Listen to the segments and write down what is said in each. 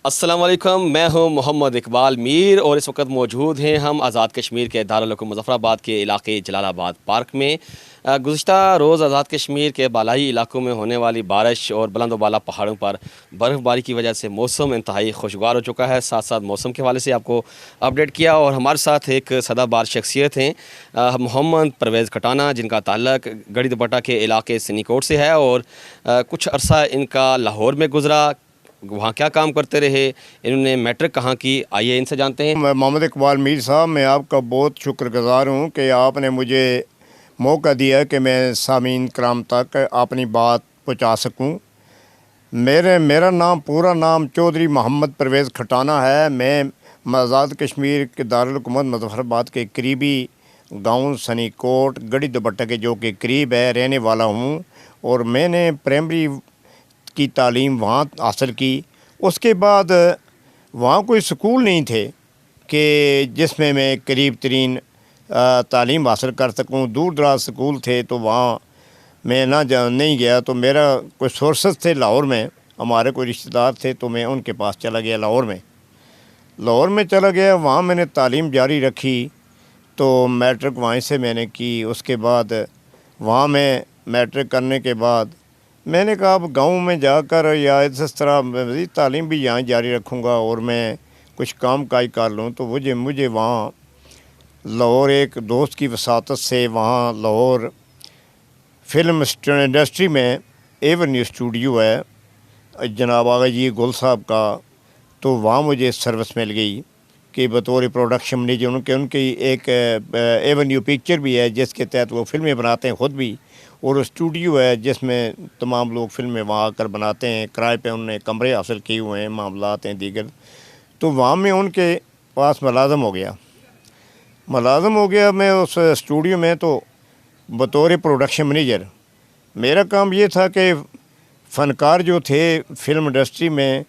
السلام علیکم، میں ہوں محمد اقبال میر اور اس وقت موجود ہیں ہم آزاد کشمیر کے دارالحکومت مظفر آباد کے علاقے جلال آباد پارک میں۔ گزشتہ روز آزاد کشمیر کے بالائی علاقوں میں ہونے والی بارش اور بلند و بالا پہاڑوں پر برف باری کی وجہ سے موسم انتہائی خوشگوار ہو چکا ہے۔ ساتھ ساتھ موسم کے حوالے سے آپ کو اپڈیٹ کیا اور ہمارے ساتھ ایک سدا بار شخصیت ہیں محمد پرویز کھٹانہ، جن کا تعلق گڑھی دوپٹہ کے علاقے سنیکوٹ سے ہے اور کچھ عرصہ ان کا لاہور میں گزرا۔ وہاں کیا کام کرتے رہے، انہوں نے میٹرک کہاں کی، آئیے ان سے جانتے ہیں۔ محمد اقبال میر صاحب، میں آپ کا بہت شکر گزار ہوں کہ آپ نے مجھے موقع دیا کہ میں سامعین کرام تک اپنی بات پہنچا سکوں۔ میرا نام پورا نام چودھری محمد پرویز کھٹانہ ہے۔ میں آزاد کشمیر کے دارالحکومت مظفر آباد کے قریبی گاؤں سنی کوٹ گڑھی دوپٹہ کے جو کہ قریب ہے رہنے والا ہوں، اور میں نے پرائمری کی تعلیم وہاں حاصل کی۔ اس کے بعد وہاں کوئی سکول نہیں تھے کہ جس میں قریب ترین تعلیم حاصل کر سکوں۔ دور دراز سکول تھے تو وہاں میں نہیں گیا۔ تو میرا کوئی سورسز تھے لاہور میں، ہمارے کوئی رشتہ دار تھے، تو میں ان کے پاس چلا گیا لاہور میں چلا گیا۔ وہاں میں نے تعلیم جاری رکھی، تو میٹرک وہیں سے میں نے کی۔ اس کے بعد وہاں میں میٹرک کرنے کے بعد میں نے کہا اب گاؤں میں جا کر یا اس طرح مزید تعلیم بھی یہاں جاری رکھوں گا اور میں کچھ کام کاج کر لوں۔ تو مجھے وہاں لاہور ایک دوست کی وساطت سے وہاں لاہور فلم انڈسٹری میں ایونیو اسٹوڈیو ہے جناب آغا جی گل صاحب کا، تو وہاں مجھے سروس مل گئی کہ بطور پروڈکشن منیجر ان کی ایک ایونیو پکچر بھی ہے جس کے تحت وہ فلمیں بناتے ہیں خود بھی، اور اسٹوڈیو ہے جس میں تمام لوگ فلمیں وہاں آ کر بناتے ہیں۔ کرائے پہ انہوں نے کمرے حاصل کیے ہوئے ہیں، معاملات ہیں دیگر۔ تو وہاں میں ان کے پاس ملازم ہو گیا میں اس اسٹوڈیو میں، تو بطور پروڈکشن منیجر میرا کام یہ تھا کہ فنکار جو تھے فلم انڈسٹری میں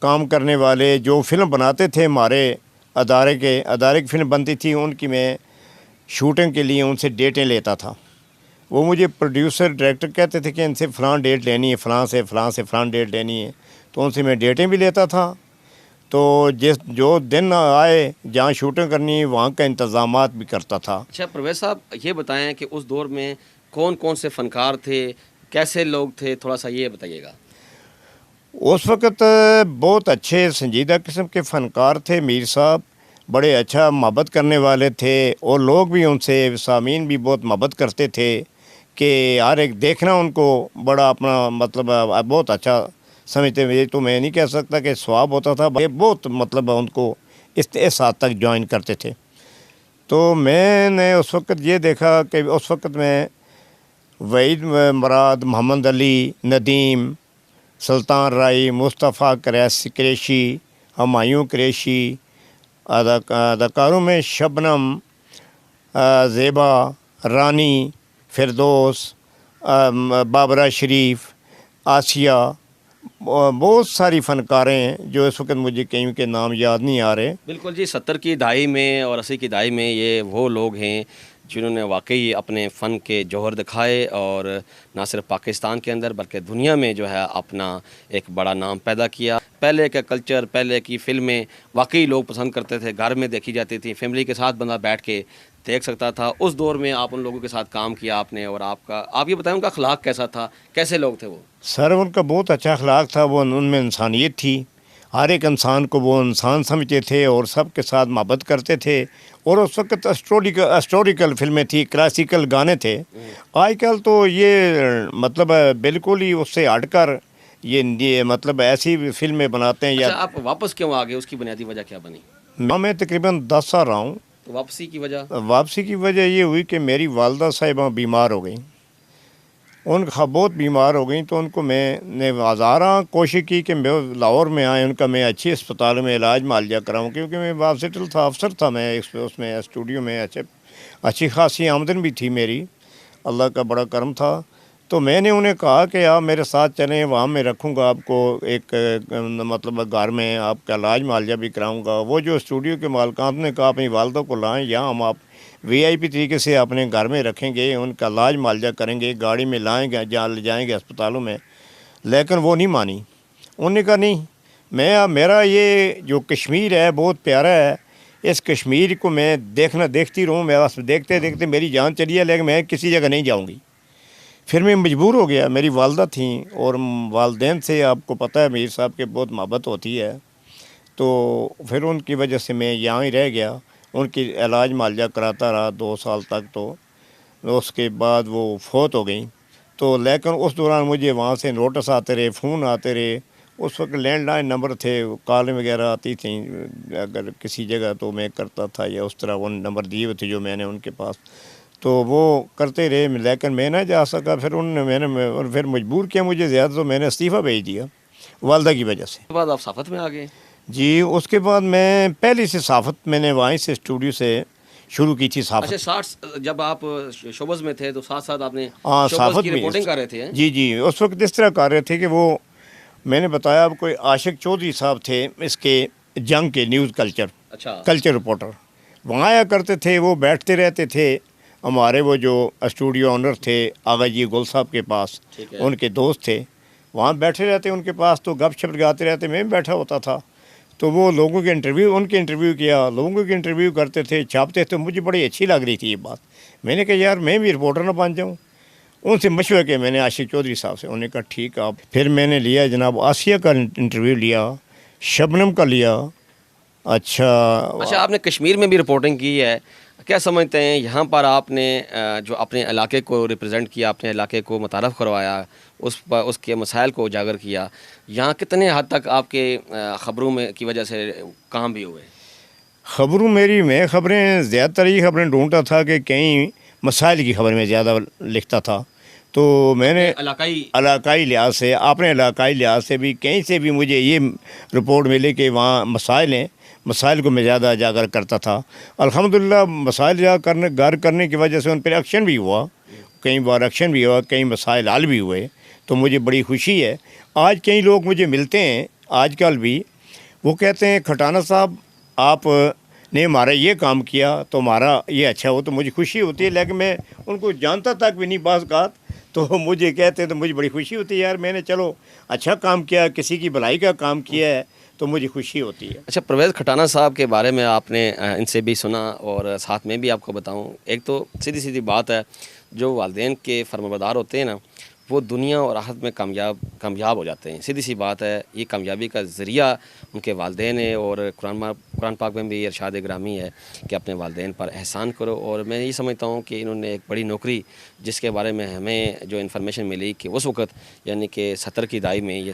کام کرنے والے جو فلم بناتے تھے ہمارے ادارے کی فلم بنتی تھی، ان کی میں شوٹنگ کے لیے ان سے ڈیٹیں لیتا تھا۔ وہ مجھے پروڈیوسر ڈائریکٹر کہتے تھے کہ ان سے فلاں ڈیٹ لینی ہے، فلاں سے فلاں ڈیٹ لینی ہے، تو ان سے میں ڈیٹیں بھی لیتا تھا۔ تو جو دن آئے جہاں شوٹنگ کرنی ہے وہاں کا انتظامات بھی کرتا تھا۔ اچھا پرویز صاحب، یہ بتائیں کہ اس دور میں کون کون سے فنکار تھے، کیسے لوگ تھے، تھوڑا سا یہ بتائیے گا۔ اس وقت بہت اچھے سنجیدہ قسم کے فنکار تھے میر صاحب، بڑے اچھا محبت کرنے والے تھے، اور لوگ بھی ان سے سامعین بھی بہت محبت کرتے تھے کہ ہر ایک دیکھنا ان کو بڑا اپنا مطلب بہت اچھا سمجھتے ہوئے، تو میں نہیں کہہ سکتا کہ ثواب ہوتا تھا، بہت مطلب ان کو اس حد تک جوائن کرتے تھے۔ تو میں نے اس وقت یہ دیکھا کہ اس وقت میں وحید مراد، محمد علی، ندیم، سلطان رائی، مصطفیٰ قریشی، ہمایوں قریشی، اداکاروں میں شبنم، زیبا، رانی، فردوس، بابرہ شریف، آسیہ، بہت ساری فنکاریں ہیں جو اس وقت مجھے کہیں کے نام یاد نہیں آ رہے۔ بالکل جی، 70 کی دہائی میں اور 80 کی دہائی میں یہ وہ لوگ ہیں جنہوں نے واقعی اپنے فن کے جوہر دکھائے اور نہ صرف پاکستان کے اندر بلکہ دنیا میں جو ہے اپنا ایک بڑا نام پیدا کیا۔ پہلے کا کلچر، پہلے کی فلمیں واقعی لوگ پسند کرتے تھے، گھر میں دیکھی جاتی تھی، فیملی کے ساتھ بندہ بیٹھ کے دیکھ سکتا تھا۔ اس دور میں آپ ان لوگوں کے ساتھ کام کیا آپ نے، اور آپ یہ بتائیں ان کا اخلاق کیسا تھا، کیسے لوگ تھے وہ؟ سر ان کا بہت اچھا اخلاق تھا، وہ ان میں انسانیت تھی، ہر ایک انسان کو وہ انسان سمجھتے تھے اور سب کے ساتھ محبت کرتے تھے۔ اور اس وقت اسٹوریکل فلمیں تھی، کلاسیکل گانے تھے۔ آج کل تو یہ مطلب بالکل ہی اس سے ہٹ کر یہ مطلب ایسی فلمیں بناتے ہیں۔ اچھا، آپ واپس کیوں آ گئے، اس کی بنیادی وجہ کیا بنی؟ میں تقریباً 10 سال رہا ہوں۔ تو واپسی کی وجہ؟ واپسی کی وجہ یہ ہوئی کہ میری والدہ صاحبہ بیمار ہو گئیں، ان کا بہت بیمار ہو گئیں، تو ان کو میں نے ہزاراں کوشش کی کہ میں لاہور میں آئیں، ان کا میں اچھی اسپتال میں علاج معالجہ کراؤں، کیونکہ میں ہاسپٹل تھا، افسر تھا میں اس میں اسٹوڈیو میں، اچھی خاصی آمدن بھی تھی میری، اللہ کا بڑا کرم تھا۔ تو میں نے انہیں کہا کہ آپ میرے ساتھ چلیں، وہاں میں رکھوں گا آپ کو ایک مطلب گھر میں، آپ کا علاج معالجہ بھی کراؤں گا۔ وہ جو اسٹوڈیو کے مالکان نے کہا اپنی والدہ کو لائیں، یہاں ہم آپ VIP طریقے سے اپنے گھر میں رکھیں گے، ان کا علاج معالجہ کریں گے، گاڑی میں لائیں گے، جہاں لے جائیں گے اسپتالوں میں۔ لیکن وہ نہیں مانی، انہوں نے کہا نہیں، میرا یہ جو کشمیر ہے بہت پیارا ہے. اس کشمیر کو میں دیکھتی رہوں. میں بس دیکھتے دیکھتے میری جان چلی ہے، لیکن میں کسی جگہ نہیں جاؤں گی. پھر میں مجبور ہو گیا. میری والدہ تھیں اور والدین سے آپ کو پتہ ہے میر صاحب کے بہت محبت ہوتی ہے، تو پھر ان کی وجہ سے میں یہاں ہی رہ گیا. ان کی علاج معالجہ کراتا رہا 2 سال تک. تو اس کے بعد وہ فوت ہو گئیں. تو لیکن اس دوران مجھے وہاں سے نوٹس آتے رہے، فون آتے رہے. اس وقت لینڈ لائن نمبر تھے، کالیں وغیرہ آتی تھیں اگر کسی جگہ، تو میں کرتا تھا، یا اس طرح وہ نمبر دیے ہوئے تھے جو میں نے ان کے پاس، تو وہ کرتے رہے. لیکن میں نہ جا سکا. پھر انہوں نے پھر مجبور کیا مجھے زیادہ، تو میں نے استعفیٰ بھیج دیا والدہ کی وجہ سے. اس کے بعد آپ صحافت میں آ گئے؟ جی اس کے بعد میں پہلے سے صحافت میں نے وہیں سے اسٹوڈیو سے شروع کی تھی صحافت. اچھا 60 جب آپ شوبز میں تھے تو ساتھ ساتھ آپ نے ہاں شوبز صحافت کی میں رپورٹنگ کر رہے تھے؟ جی اس وقت اس طرح کر رہے تھے کہ وہ میں نے بتایا، اب کوئی عاشق چودھری صاحب تھے اس کے جنگ کے نیوز اچھا کلچر رپورٹر، وہاں آیا کرتے تھے. وہ بیٹھتے رہتے تھے ہمارے وہ جو اسٹوڈیو آنر تھے آغا جی گل صاحب کے پاس، ٹھیک ہے. ان کے دوست تھے، وہاں بیٹھے رہتے ان کے پاس. تو گپ شپ لگاتے رہتے، میں بھی بیٹھا ہوتا تھا. تو وہ لوگوں کے انٹرویو کیا، لوگوں کے انٹرویو کرتے تھے، چھاپتے تھے. مجھے بڑی اچھی لگ رہی تھی یہ بات. میں نے کہا یار میں بھی رپورٹر نہ بن جاؤں. ان سے مشورہ کیا میں نے عاشق چودھری صاحب سے. انہوں نے کہا ٹھیک آپ. پھر میں نے لیا جناب آسیہ کا انٹرویو لیا، شبنم کا لیا. اچھا آپ نے کشمیر میں بھی رپورٹنگ کی ہے، کیا سمجھتے ہیں یہاں پر آپ نے جو اپنے علاقے کو ریپرزینٹ کیا، اپنے علاقے کو متعارف کروایا، اس کے مسائل کو اجاگر کیا، یہاں کتنے حد تک آپ کے خبروں میں کی وجہ سے کام بھی ہوئے؟ میں خبریں زیادہ تر یہ خبریں ڈھونڈتا تھا کہ کہیں مسائل کی خبر میں زیادہ لکھتا تھا. تو میں نے علاقائی لحاظ سے، اپنے علاقائی لحاظ سے بھی کہیں سے بھی مجھے یہ رپورٹ ملے کہ وہاں مسائل ہیں، مسائل کو میں زیادہ اجاگر کرتا تھا. الحمدللہ مسائل اجاگر کرنے کی وجہ سے ان پر ایکشن بھی ہوا، کئی بار ایکشن بھی ہوا، کئی مسائل حل بھی ہوئے. تو مجھے بڑی خوشی ہے. آج کئی لوگ مجھے ملتے ہیں آج کل بھی، وہ کہتے ہیں کھٹانہ صاحب آپ نے ہمارا یہ کام کیا تو ہمارا یہ اچھا ہو. تو مجھے خوشی ہوتی ہے، لیکن میں ان کو جانتا تک بھی نہیں بعض اوقات. تو مجھے کہتے ہیں تو مجھے بڑی خوشی ہوتی ہے یار میں نے چلو اچھا کام کیا، کسی کی بھلائی کا کام کیا ہے، تو مجھے خوشی ہوتی ہے. اچھا پرویز کھٹانہ صاحب کے بارے میں آپ نے ان سے بھی سنا، اور ساتھ میں بھی آپ کو بتاؤں، ایک تو سیدھی بات ہے، جو والدین کے فرمانبردار ہوتے ہیں نا، وہ دنیا اور آخرت میں کامیاب ہو جاتے ہیں. سیدھی سی بات ہے، یہ کامیابی کا ذریعہ ان کے والدین ہیں. اور قرآن پاک میں بھی ارشاد گرامی ہے کہ اپنے والدین پر احسان کرو. اور میں یہ سمجھتا ہوں کہ انہوں نے ایک بڑی نوکری، جس کے بارے میں ہمیں جو انفارمیشن ملی کہ اس وقت یعنی کہ 70 کی دہائی میں یہ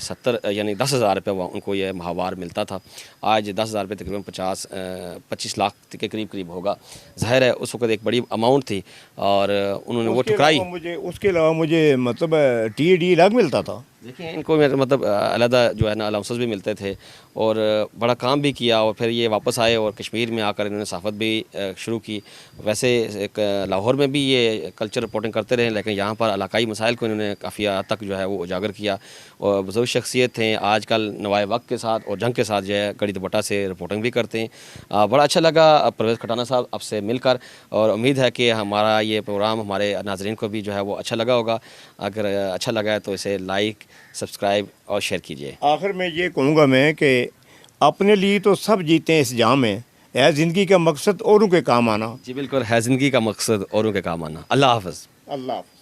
10,000 روپے ان کو یہ ماہوار ملتا تھا. آج 10,000 روپے تقریباً 25 لاکھ کے قریب ہوگا. ظاہر ہے اس وقت ایک بڑی اماؤنٹ تھی، اور انہوں نے وہ ٹھکرائی. اس کے علاوہ مجھے مطلب ٹی الگ ملتا تھا. دیکھیں ان کو مطلب علیحدہ جو ہے نا الاؤنسز بھی ملتے تھے، اور بڑا کام بھی کیا. اور پھر یہ واپس آئے اور کشمیر میں آ کر انہوں نے صحافت بھی شروع کی. ویسے ایک لاہور میں بھی یہ کلچر رپورٹنگ کرتے رہے، لیکن یہاں پر علاقائی مسائل کو انہوں نے کافی حد تک جو ہے وہ اجاگر کیا. اور بزرگ شخصیت ہیں، آج کل نوائے وقت کے ساتھ اور جنگ کے ساتھ جو ہے کڑی دوپٹہ سے رپورٹنگ بھی کرتے ہیں. بڑا اچھا لگا پرویز کھٹانہ صاحب آپ سے مل کر، اور امید ہے کہ ہمارا یہ پروگرام ہمارے ناظرین کو بھی جو ہے وہ اچھا لگا ہوگا. اگر اچھا لگا ہے تو اسے لائک، سبسکرائب اور شیئر کیجیے. آخر میں یہ کہوں گا میں کہ اپنے لیے تو سب جیتے ہیں اس جام میں، ہے زندگی کا مقصد اوروں کے کام آنا. جی بالکل، ہے زندگی کا مقصد اوروں کے کام آنا. اللہ حافظ. اللہ حافظ.